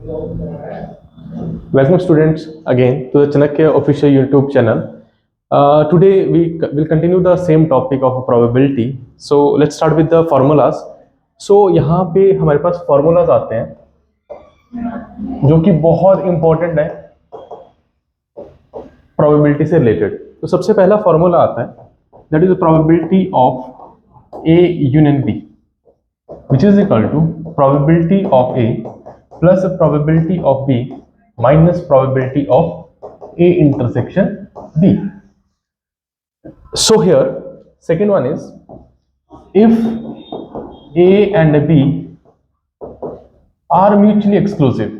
Welcome students again to the Chanakya official YouTube channel. Today we will continue the same topic of probability. So let's start with the formulas. So यहाँ पे हमारे पास formulas आते हैं जो कि बहुत important है probability से related. तो सबसे पहला formula आता है that is the probability of A union B, which is equal to probability of A plus probability of B minus probability of A intersection B. So here second one is if A and B are mutually exclusive,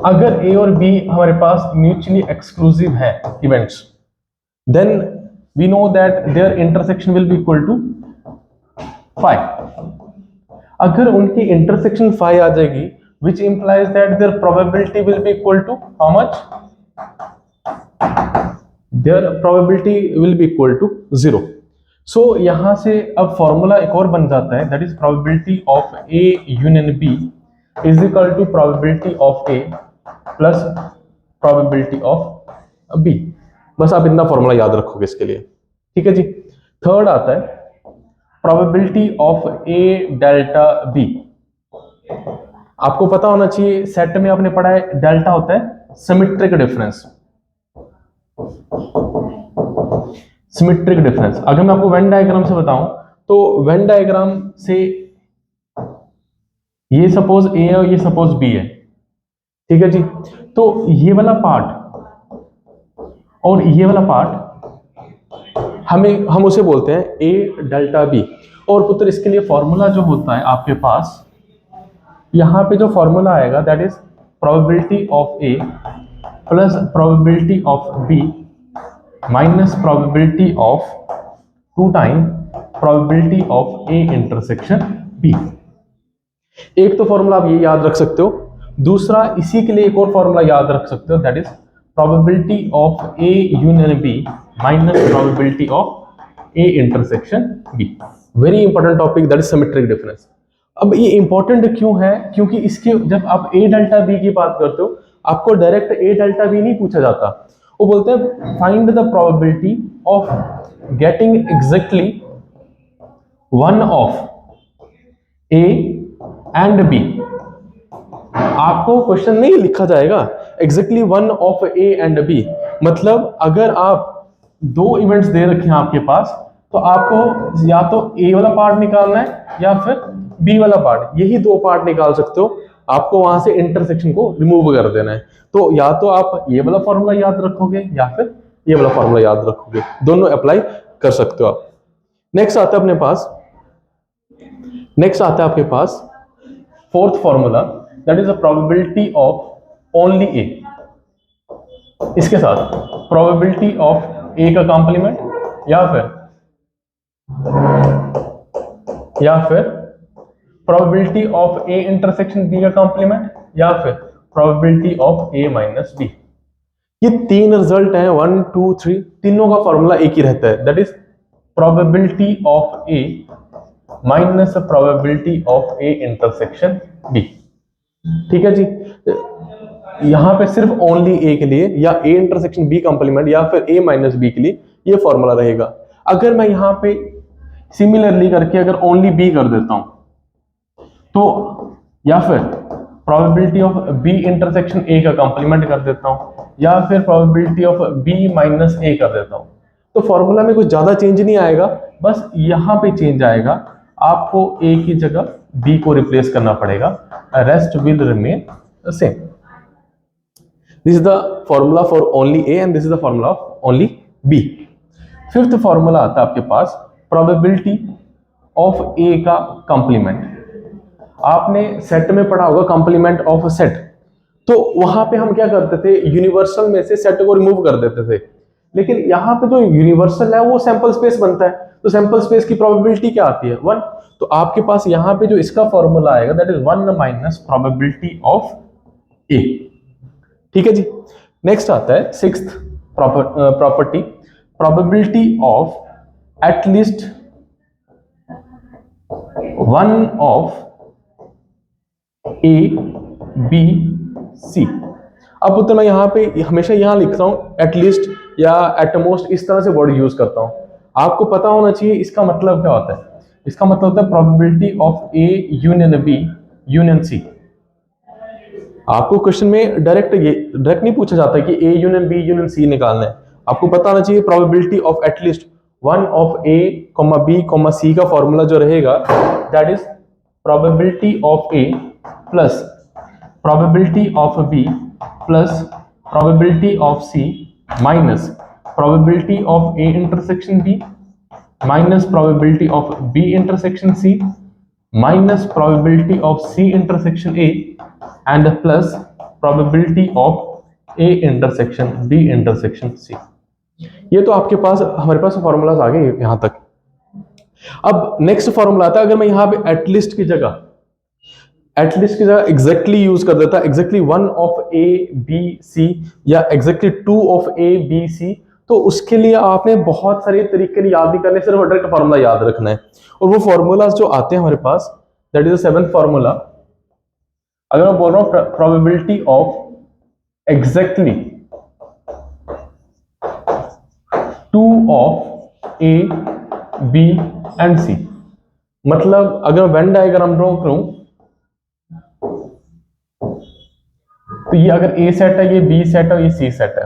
अगर A और B हमारे पास mutually exclusive है events, then we know that their intersection will be equal to phi. अगर उनकी intersection phi आ जाएगी, which implies that their probability will be equal to how much? Their probability will be equal to 0. So यहां से अब formula एक और बन जाता है, that is probability of A union B is equal to probability of A plus probability of B. बस आप इतना फॉर्मूला याद रखोगे इसके लिए, ठीक है जी. थर्ड आता है probability of A delta B. आपको पता होना चाहिए, सेट में आपने पढ़ा है डेल्टा होता है सिमेट्रिक डिफरेंस. सिमेट्रिक डिफरेंस अगर मैं आपको वेन डायग्राम से बताऊं तो वेन डायग्राम से ये सपोज ए है और ये सपोज बी है, ठीक है जी. तो ये वाला पार्ट और ये वाला पार्ट हम उसे बोलते हैं ए डेल्टा बी. और पुत्र इसके लिए फॉर्मूला जो होता है आपके पास, यहां पे जो फॉर्मूला आएगा that is probability of A plus probability of B minus probability of 2 time probability of A intersection B. एक तो फॉर्मूला आप ये याद रख सकते हो, दूसरा इसी के लिए एक और फॉर्मूला याद रख सकते हो that is probability of A union B minus probability of A intersection B. Very important topic that is symmetric difference. अब ये इंपॉर्टेंट क्यों है? क्योंकि इसके जब आप ए डेल्टा बी की बात करते हो आपको डायरेक्ट ए डेल्टा बी नहीं पूछा जाता. वो बोलते हैं find the probability of getting exactly one of A and B. आपको क्वेश्चन नहीं लिखा जाएगा exactly one of A and B, मतलब अगर आप दो इवेंट्स दे रखे हैं आपके पास तो आपको या तो ए वाला पार्ट निकालना है या फिर बी वाला पार्ट, यही दो पार्ट निकाल सकते हो. आपको वहां से इंटरसेक्शन को रिमूव कर देना है. तो या तो आप ये वाला फॉर्मूला याद रखोगे या फिर ये वाला फॉर्मूला याद रखोगे, दोनों अप्लाई कर सकते हो आप. नेक्स्ट आता है आपके पास fourth formula that is the probability of only A. इसके साथ प्रोबेबिलिटी ऑफ ए का कॉम्प्लीमेंट या फिर probability of A intersection B का कॉम्प्लीमेंट या फिर probability of A minus B. ये तीन रिजल्ट हैं 1 2 3, तीनों का फॉर्मूला एक ही रहता है that is probability of A minus probability of A intersection B. ठीक है जी. यहां पे सिर्फ ओनली ए के लिए या ए इंटरसेक्शन बी कॉम्प्लीमेंट या फिर ए माइनस बी के लिए ये फॉर्मूला रहेगा. अगर मैं यहां पे सिमिलरली करके अगर ओनली बी कर देता हूं तो या फिर probability of B intersection A का कॉम्प्लीमेंट कर देता हूं या फिर probability of B minus A कर देता हूं, तो फॉर्मूला में कुछ ज्यादा चेंज नहीं आएगा, बस यहां पे चेंज आएगा. आपको ए की जगह बी को रिप्लेस करना पड़ेगा, rest will remain same. This is the formula for only A and this is the formula of only B. Fifth formula आता है आपके पास प्रोबेबिलिटी ऑफ ए का कॉम्प्लीमेंट. आपने सेट में पढ़ा होगा कॉम्प्लीमेंट ऑफ सेट, तो वहां पे हम क्या करते थे, यूनिवर्सल में से सेट को रिमूव कर देते थे. लेकिन यहाँ पे जो यूनिवर्सल है वो सैंपल स्पेस बनता है, तो सैंपल स्पेस की प्रोबेबिलिटी क्या आती है 1. तो आपके पास यहाँ पे जो इसका फॉर्मूला आएगा that is 1 minus probability of A. ठीक है जी. नेक्स्ट आता है sixth property probability of at least one of A B C. अब पुत्र मैं यहाँ पे हमेशा यहाँ लिखता हूँ एटलीस्ट या एटमोस्ट, इस तरह से वर्ड यूज करता हूँ। आपको पता होना चाहिए इसका मतलब क्या होता है। इसका मतलब होता है probability of A union B union C. आपको क्वेश्चन में डायरेक्ट नहीं पूछा जाता कि A union B union C निकालना है। आपको पता होना चाहिए probability of at least one of A comma B comma C का फॉर्मूला जो रहेगा that is probability of A plus probability of B plus probability of C minus probability of A intersection B minus probability of B intersection C minus probability of C intersection A and plus probability of A intersection B intersection C। ये तो आपके पास हमारे पास formulas आ गए यहां तक। अब next formula आता है, अगर मैं यहां पे एटलीस्ट की जगह एग्जैक्टली यूज कर देता, exactly one of A B C या exactly two of A B C, तो उसके लिए आपने बहुत सारे तरीके याद नहीं करने, सिर्फ डायरेक्ट फॉर्मूला याद रखना है। और वो फॉर्मूलाज जो आते हैं हमारे पास that is the seventh formula. अगर मैं बोल रहा हूं probability of exactly two of A B and C, मतलब अगर वेन डायग्राम ड्रॉ करूं तो ये अगर ए सेट है, ये बी सेट है, ये सी सेट है।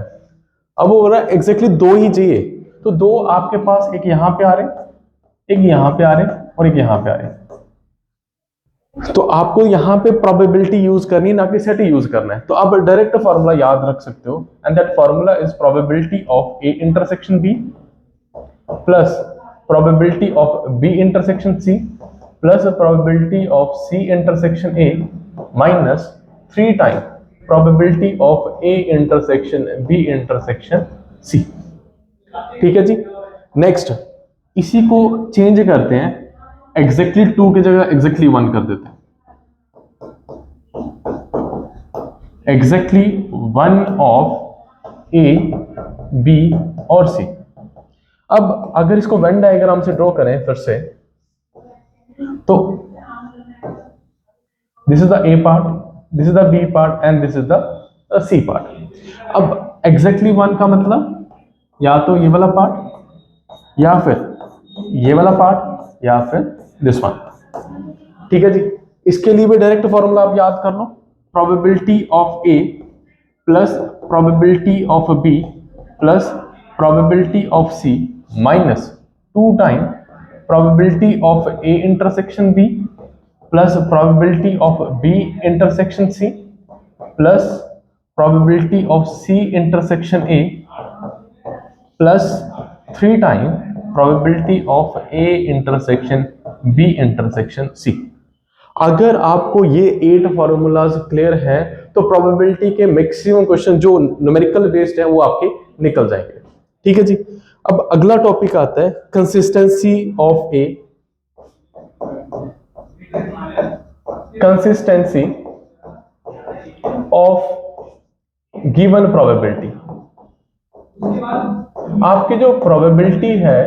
अब वो बोल रहा है एग्जैक्टली दो ही चाहिए, तो दो आपके पास एक यहां पे आ रहे, एक यहां पे आ रहे और एक यहां पे आ रहे। तो आपको यहां पे प्रोबेबिलिटी यूज करनी है, ना कि सेट यूज करना है। तो आप डायरेक्ट फॉर्मूला याद रख सकते हो and that formula is probability of A intersection B plus probability of B intersection C plus probability of C intersection A minus 3 time probability of A intersection B intersection C। ठीक है जी। Next इसी को change करते हैं, exactly 2 की जगह exactly 1 कर देते हैं। एग्जैक्टली 1 ऑफ A B और C। अब अगर इसको वेन डायग्राम से ड्रॉ करें फिर से, तो this is the A part, this is the B part and this is the C part. अब एग्जैक्टली 1 का मतलब या तो ये वाला पार्ट या फिर ये वाला पार्ट या फिर दिस वन। ठीक है जी। इसके लिए भी डायरेक्ट फॉर्मूला आप याद कर लो, probability of A plus probability of B plus probability of C minus 2 time probability of A intersection B plus probability of B intersection C plus probability of C intersection A plus 3 time probability of A intersection B intersection C। अगर आपको ये 8 formulas clear है तो probability के maximum question जो numerical based है वो आपके निकल जाएंगे। ठीक है जी। अब अगला टॉपिक आता है consistency of A, consistency of given probability. आपकी जो प्रोबेबिलिटी है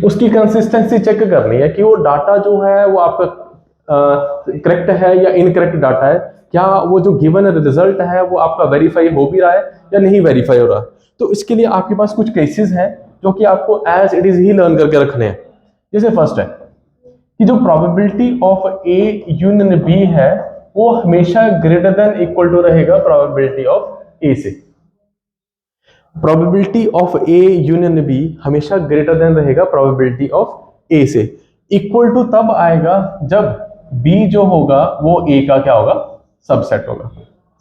उसकी कंसिस्टेंसी चेक करनी है कि वो डाटा जो है वो आपका करेक्ट है या इनकरेक्ट डाटा है, क्या वो जो गिवन रिजल्ट है वो आपका वेरीफाई हो भी रहा है या नहीं वेरीफाई हो रहा। तो इसके लिए आपके पास कुछ केसेस हैं जो कि आपको एज इट इज ही लर्न करके रखने हैं। जैसे फर्स्ट है कि जो probability of A union B है वो हमेशा ग्रेटर देन इक्वल टू रहेगा प्रोबेबिलिटी ऑफ ए से। Probability of A union B हमेशा ग्रेटर देन रहेगा प्रोबेबिलिटी ऑफ ए से। इक्वल टू तब आएगा जब बी जो होगा वो ए का क्या होगा, सबसेट होगा।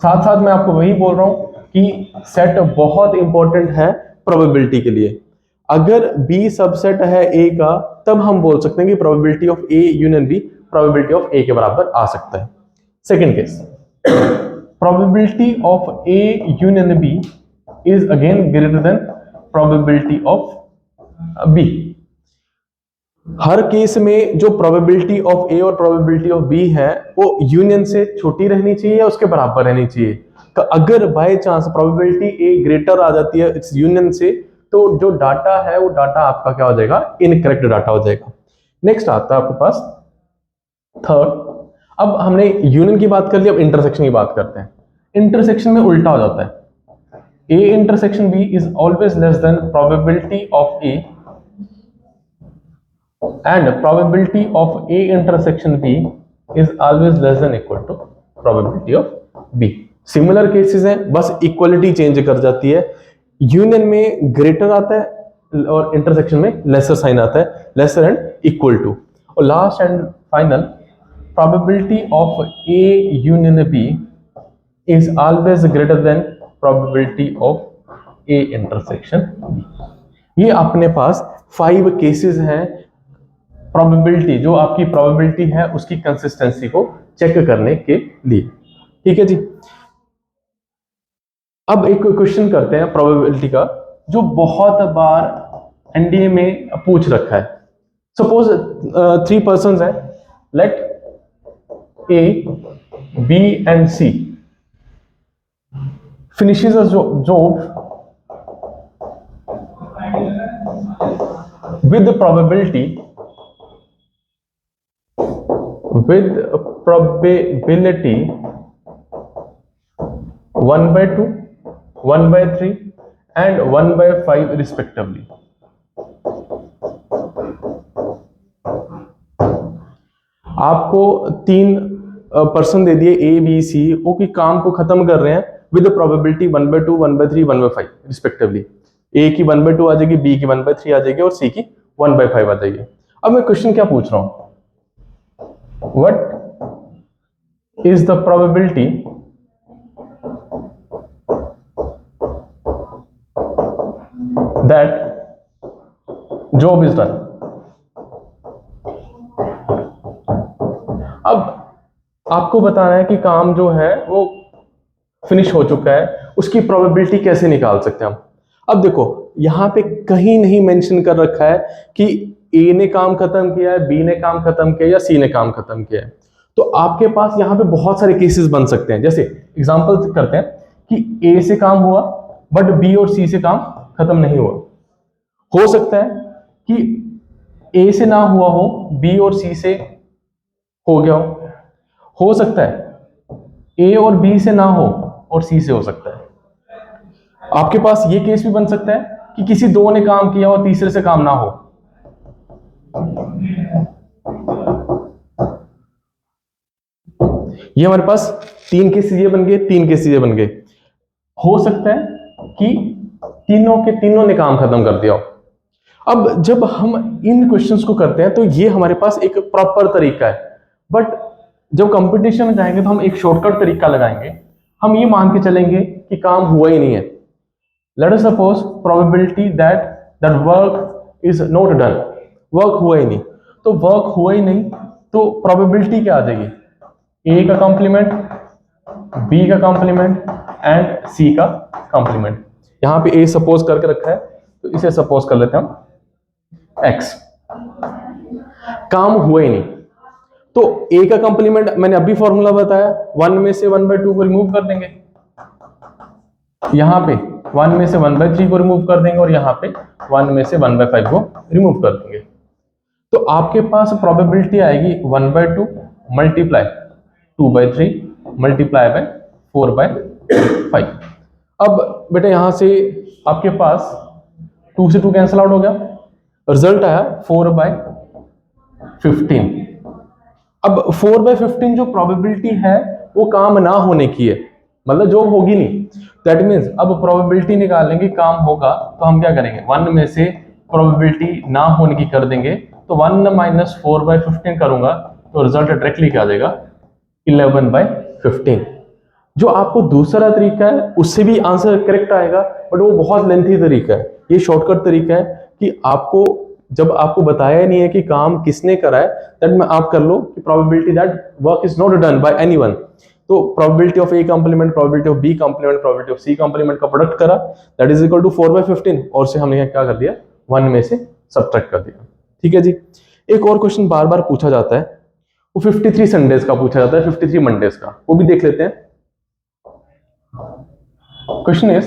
साथ साथ मैं आपको वही बोल रहा हूं कि सेट बहुत इंपॉर्टेंट है प्रोबेबिलिटी के लिए। अगर बी सबसेट है ए का तब हम बोल सकते हैं कि probability of A union B probability of A के बराबर आ सकता है। Second case, probability of A union B is again greater than probability of B. हर केस में जो प्रोबेबिलिटी ऑफ ए और प्रोबेबिलिटी ऑफ बी है वो यूनियन से छोटी रहनी चाहिए या उसके बराबर रहनी चाहिए। तो अगर by chance probability A greater आ जाती है इस यूनियन से तो जो डाटा है वो डाटा आपका क्या हो जाएगा, इनकरेक्ट डाटा हो जाएगा। नेक्स्ट आता है आपके पास थर्ड, अब हमने यूनियन की बात कर ली, अब इंटरसेक्शन की बात करते हैं। इंटरसेक्शन में उल्टा हो जाता है, A intersection B is always less than probability of A and probability of A intersection B is always less than equal to probability of B. Similar cases हैं, बस इक्वलिटी चेंज कर जाती है। यूनियन में ग्रेटर आता है और intersection में लेसर साइन आता है, लेसर एंड इक्वल टू। और last and final, probability of A union B is always greater than probability of A intersection B. ये अपने पास 5 केसेस हैं प्रोबेबिलिटी, जो आपकी प्रोबेबिलिटी है उसकी कंसिस्टेंसी को चेक करने के लिए। ठीक है जी। अब एक क्वेश्चन करते हैं प्रोबेबिलिटी का, जो बहुत बार एनडीए में पूछ रखा है। सपोज 3 पर्सन्स हैं, late A, B and C finishes a job with the probability 1/2, 1/3 and 1/5 respectively. आपको 3 पर्सन दे दिए A, B, C, वो की काम को खत्म कर रहे हैं विद प्रोबेबिलिटी 1/2, 1/3, 1/5 रिस्पेक्टिवली। A की 1/2 आ जाएगी, B की 1/3 आ जाएगी और C की 1/5 आ जाएगी। अब मैं क्वेश्चन क्या पूछ रहा हूं, what is the probability that job is done. अब आपको बताना है कि काम जो है वो फिनिश हो चुका है, उसकी प्रोबेबिलिटी कैसे निकाल सकते हैं हम। अब देखो यहां पे कहीं नहीं मेंशन कर रखा है कि ए ने काम खत्म किया है, बी ने काम खत्म किया या सी ने काम खत्म किया है। तो आपके पास यहां पे बहुत सारे केसेस बन सकते हैं। जैसे एग्जांपल करते हैं कि ए से काम हुआ बट बी और सी से काम खत्म नहीं हुआ। हो सकता है कि ए से ना हुआ हो, बी और सी से हो गया हो सकता है ए और बी से ना हो और सी से हो सकता है। आपके पास ये केस भी बन सकता है कि किसी दो ने काम किया और तीसरे से काम ना हो। ये हमारे पास 3 केसेस ये बन गए, 3 केसेस ये बन गए। हो सकता है कि तीनों ने काम खत्म कर दिया हो। अब जब हम इन क्वेश्चंस को करते हैं तो ये हमारे पास एक प्रॉपर तरीका है, बट जब कंपटीशन में जाएंगे तो हम एक शॉर्टकट तरीका लगाएंगे। हम ये मान के चलेंगे कि काम हुआ ही नहीं है। Let us suppose probability that work is not done, work हुआ ही नहीं। तो वर्क हुआ ही नहीं तो प्रोबेबिलिटी क्या आ जाएगी, ए का कॉम्प्लीमेंट, बी का कॉम्प्लीमेंट एंड सी का कॉम्प्लीमेंट। यहां पे ए सपोज करके रखा है तो इसे सपोज कर लेते हैं हम एक्स। काम हुआ ही नहीं तो ए का कॉम्प्लीमेंट मैंने अभी फॉर्मूला बताया, 1 में से 1/2 को रिमूव कर देंगे, यहां पे 1 में से 1/3 को रिमूव कर देंगे और यहां पे 1 में से 1/5 को रिमूव कर देंगे। तो आपके पास प्रोबेबिलिटी आएगी 1/2 मल्टीप्लाई 2/3 मल्टीप्लाई बाय 4/5। अब बेटा यहां से आपके पास 2 से 2 कैंसिल आउट हो गया, रिजल्ट आया 4/15। अब 4/15 जो प्रोबेबिलिटी है वो काम ना होने की है, मतलब जॉब होगी नहीं। दैट मीन्स अब प्रोबेबिलिटी निकालेंगे काम होगा तो हम क्या करेंगे, 1 में से प्रोबेबिलिटी ना होने की कर देंगे। तो 1 माइनस 4/15 करूंगा तो रिजल्ट डायरेक्टली क्या आ जाएगा 11/15। जो आपको दूसरा तरीका है उससे भी आंसर करेक्ट आएगा, बट वो बहुत लेंथी तरीका है। ये शॉर्टकट तरीका है कि आपको जब आपको बताया नहीं है कि काम किसने करा है, दैट में आप कर लो कि probability that work is not done by anyone. तो probability of A complement, probability of B complement, probability of C complement का प्रोडक्ट करा, दैट इज इक्वल टू 4/15 और से हमने क्या कर दिया 1 में से सब्ट्रैक्ट कर दिया। ठीक है जी। एक और क्वेश्चन बार बार पूछा जाता है, वो 53 संडेज का पूछा जाता है, 53 मंडेज का, वो भी देख लेते हैं। Question is,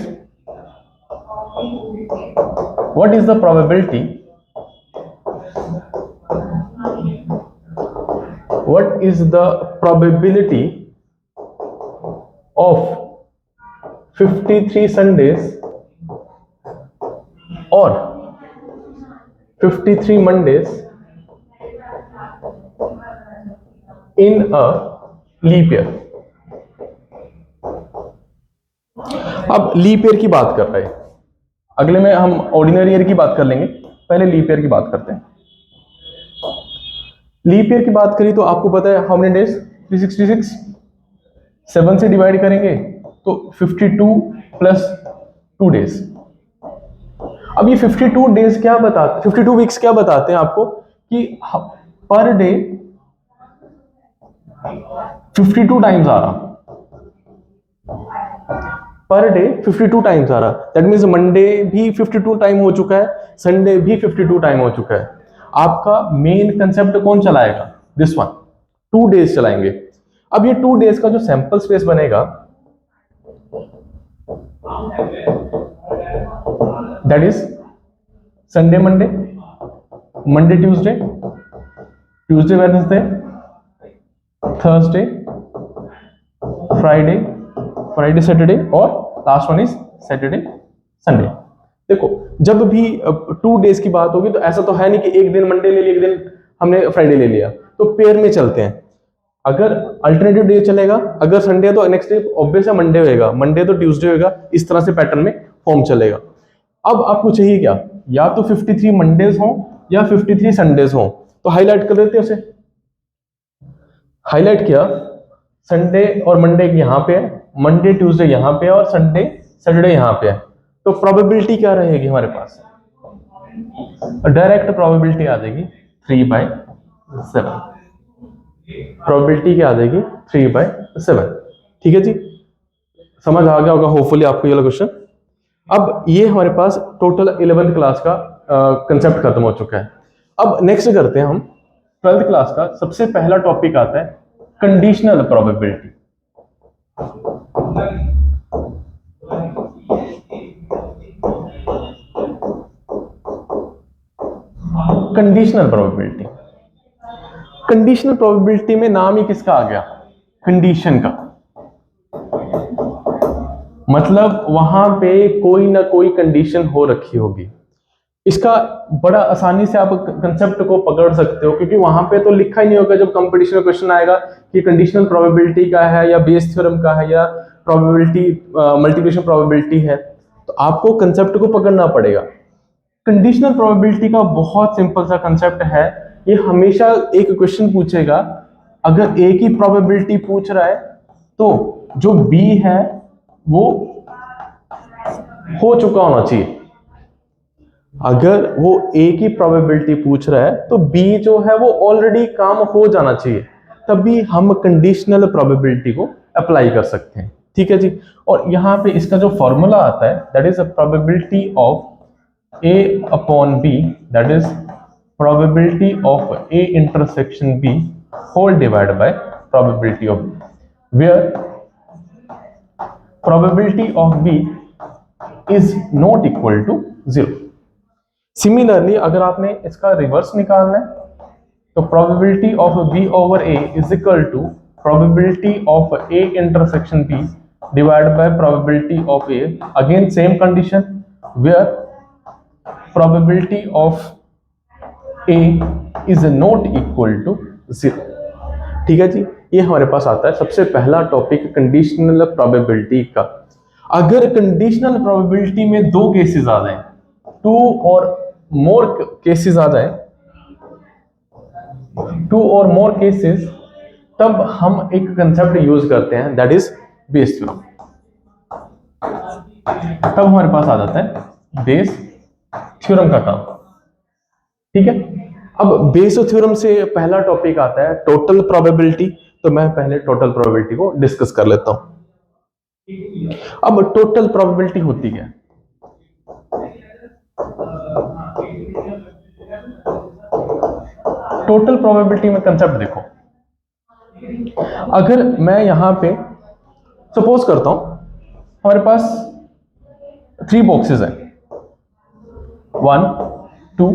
what is the probability what is the probability of 53 Sundays or 53 Mondays in a leap year. अब लीप ईयर की बात कर रहे हैं, अगले में हम ऑर्डिनरी ईयर की बात कर लेंगे, पहले लीप ईयर की बात करते हैं। लीप ईयर की बात करी तो आपको पता है हाउ मेनी डेज, 366, 7 से डिवाइड करेंगे तो 52 प्लस 2 डेज। अब ये 52 डेज क्या बताते, 52 वीक्स क्या बताते हैं आपको कि पर डे 52 टाइम्स आ रहा, पर डे 52 टाइम्स आ रहा। दैट मीन्स मंडे भी 52 टाइम हो चुका है, संडे भी 52 टाइम हो चुका है। आपका मेन कंसेप्ट कौन चलाएगा, दिस वन, 2 डेज चलाएंगे। अब ये 2 डेज का जो सैंपल स्पेस बनेगा that is Sunday Monday, Monday Tuesday, Tuesday Wednesday, Thursday, Friday, Friday Saturday और last one is Saturday Sunday. देखो जब भी 2 डेज की बात होगी तो ऐसा तो है नहीं कि एक दिन मंडे ले लिया, एक दिन हमने फ्राइडे ले लिया, तो पेयर में चलते हैं। अगर अल्टरनेटिव डे चलेगा, अगर संडे है तो नेक्स्ट डे ऑब्वियस है मंडे होएगा, मंडे तो ट्यूसडे होएगा, इस तरह से पैटर्न में फॉर्म चलेगा। अब आपको चाहिए क्या, या तो 53 मंडेज हो या 53 संडेज हो, तो हाईलाइट कर देते हैं उसे। हाईलाइट किया, संडे और मंडे यहां पे है, मंडे ट्यूसडे यहां पे है और संडे सैटरडे यहां पे है, तो प्रोबेबिलिटी क्या रहेगी हमारे पास, डायरेक्ट प्रोबेबिलिटी आ जाएगी 3/7। प्रोबेबिलिटी क्या आ जाएगी 3/7। ठीक है जी, समझ आ गया होगा होपफुली आपको ये क्वेश्चन। अब ये हमारे पास टोटल 11th क्लास का कंसेप्ट खत्म हो चुका है। अब नेक्स्ट करते हैं हम 12th क्लास का सबसे पहला टॉपिक आता है conditional probability. Conditional probability, conditional probability में नाम ही किसका आ गया, कंडीशन का। मतलब वहां पे कोई ना कोई कंडीशन हो रखी होगी। इसका बड़ा आसानी से आप कंसेप्ट को पकड़ सकते हो, क्योंकि वहां पे तो लिखा ही नहीं होगा जब कंपटीशन में क्वेश्चन आएगा कि कंडीशनल प्रोबेबिलिटी का है या बेस थ्योरम का है या प्रोबेबिलिटी मल्टीप्लिकेशन प्रोबेबिलिटी है, तो आपको कंसेप्ट को पकड़ना पड़ेगा। कंडीशनल प्रोबेबिलिटी का बहुत सिंपल सा कंसेप्ट है, ये हमेशा एक क्वेश्चन पूछेगा, अगर ए की प्रोबेबिलिटी पूछ रहा है तो जो बी है वो हो चुका होना चाहिए। अगर वो ए की प्रोबेबिलिटी पूछ रहा है तो बी जो है वो ऑलरेडी काम हो जाना चाहिए, तभी हम कंडीशनल प्रोबेबिलिटी को अप्लाई कर सकते हैं। ठीक है जी, और यहां पे इसका जो फॉर्मूला आता है that is a probability of A upon B, that is probability of A intersection B whole divided by probability of B, where probability of B is not equal to 0. Similarly, अगर आपने इसका reverse निकालना है तो probability of B over A is equal to probability of A intersection B divided by probability of A, again same condition where probability of A is not equal to 0। ठीक है जी, ये हमारे पास आता है सबसे पहला टॉपिक कंडीशनल प्रोबेबिलिटी का। अगर कंडीशनल प्रोबेबिलिटी में 2 केसेस आ जाएं, 2 और मोर केसेस आ जाएं, 2 और मोर केसेस, तब हम एक कंसेप्ट यूज करते हैं दैट इज बेस थ्योरम। तब हमारे पास आ जाता है बेस थ्योरम का काम। ठीक है, अब बेस थ्योरम से पहला टॉपिक आता है टोटल प्रोबेबिलिटी, तो मैं पहले टोटल प्रोबेबिलिटी को डिस्कस कर लेता हूं। अब टोटल प्रोबेबिलिटी होती है, टोटल प्रोबेबिलिटी में कंसेप्ट देखो, अगर मैं यहां पे सपोज करता हूं हमारे पास 3 बॉक्सेस हैं, 1 2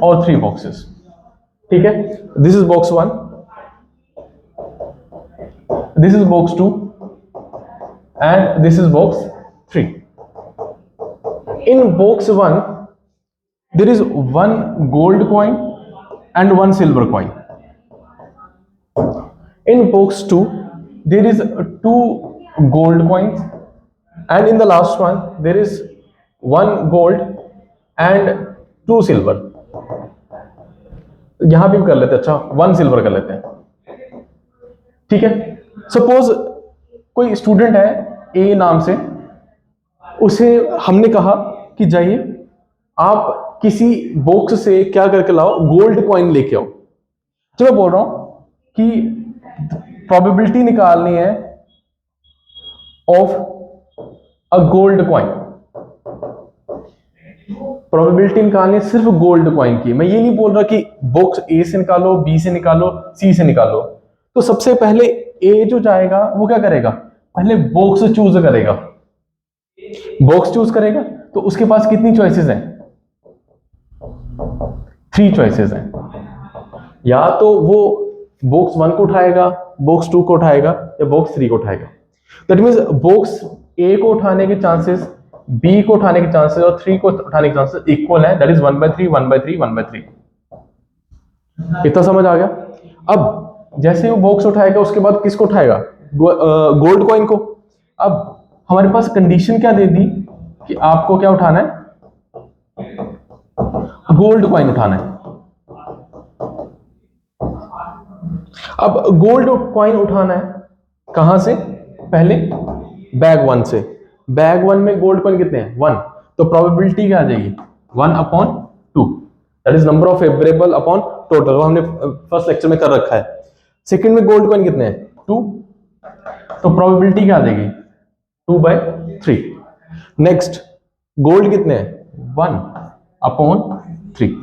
और 3 बॉक्सेस। ठीक है, this is box 1, this is box 2 and this is box 3. In box 1 there is one gold coin and one silver coin. In box 2 there is two gold coins and in the last one there is one gold and two silver. यहां भी कर लेते हैं, अच्छा one silver कर लेते हैं, ठीक है। सपोज कोई स्टूडेंट है ए नाम से, उसे हमने कहा कि जाइए आप किसी बॉक्स से क्या करके लाओ, गोल्ड कॉइन लेके आओ। तो मैं बोल रहा हूं कि प्रोबेबिलिटी निकालनी है of a gold coin, probability निकालनी है सिर्फ गोल्ड कॉइन की। मैं ये नहीं बोल रहा कि बॉक्स ए से निकालो, बी से निकालो, सी से निकालो। तो सबसे पहले ए जो जाएगा वो क्या करेगा, पहले बॉक्स चूज करेगा। बॉक्स चूज करेगा तो उसके पास कितनी चॉइसेस हैं, 3 चॉइसेस हैं। या तो वो बॉक्स 1 को उठाएगा, बॉक्स 2 को उठाएगा या बॉक्स 3 को उठाएगा। दैट मींस बॉक्स ए को उठाने के चांसेस, बी को उठाने के चांसेस और 3 को उठाने के चांसेस इक्वल है। That is 1/3 1/3 1/3। इतना समझ आ गया। अब जैसे वो बॉक्स उठाएगा उसके बाद किसको उठाएगा, गोल्ड कॉइन को। अब हमारे पास कंडीशन क्या दे दी कि आपको क्या उठाना है, गोल्ड कॉइन उठाना है। अब गोल्ड कॉइन उठाना है कहां से, पहले बैग 1 से। बैग 1 में गोल्ड कॉइन कितने हैं, 1। तो प्रोबेबिलिटी क्या आ जाएगी, 1/2। That is number of favourable upon total, वो हमने फर्स्ट लेक्चर में कर रखा है। सेकंड में गोल्ड कॉइन कितने हैं, 2। तो प्रोबेबिलिटी क्या आ जाएगी, 2/3। नेक्स्ट गोल्ड कितने हैं, 1/3।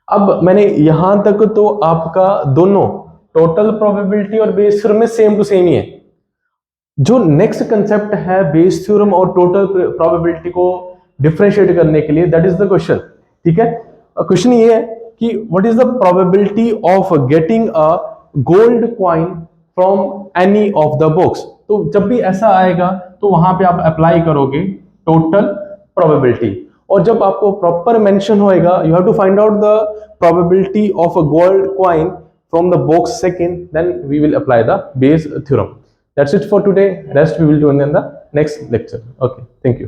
अब मैंने यहां तक तो आपका दोनों टोटल प्रोबेबिलिटी और बेस थ्योरम में सेम टू सेम ही है। जो नेक्स्ट कंसेप्ट है बेस थ्योरम और टोटल प्रोबेबिलिटी को डिफरेंशिएट करने के लिए, दैट इज द क्वेश्चन, ठीक है। क्वेश्चन ये है कि what is the probability of getting a gold coin from any of the box. तो जब भी ऐसा आएगा तो वहां पे आप अप्लाई करोगे टोटल प्रोबेबिलिटी, और जब आपको प्रॉपर मेंशन होएगा, you have to find out the probability of a gold coin from the box second, then we will apply the Bayes theorem. That's it for today. Rest we will do in the next lecture. Okay, thank you.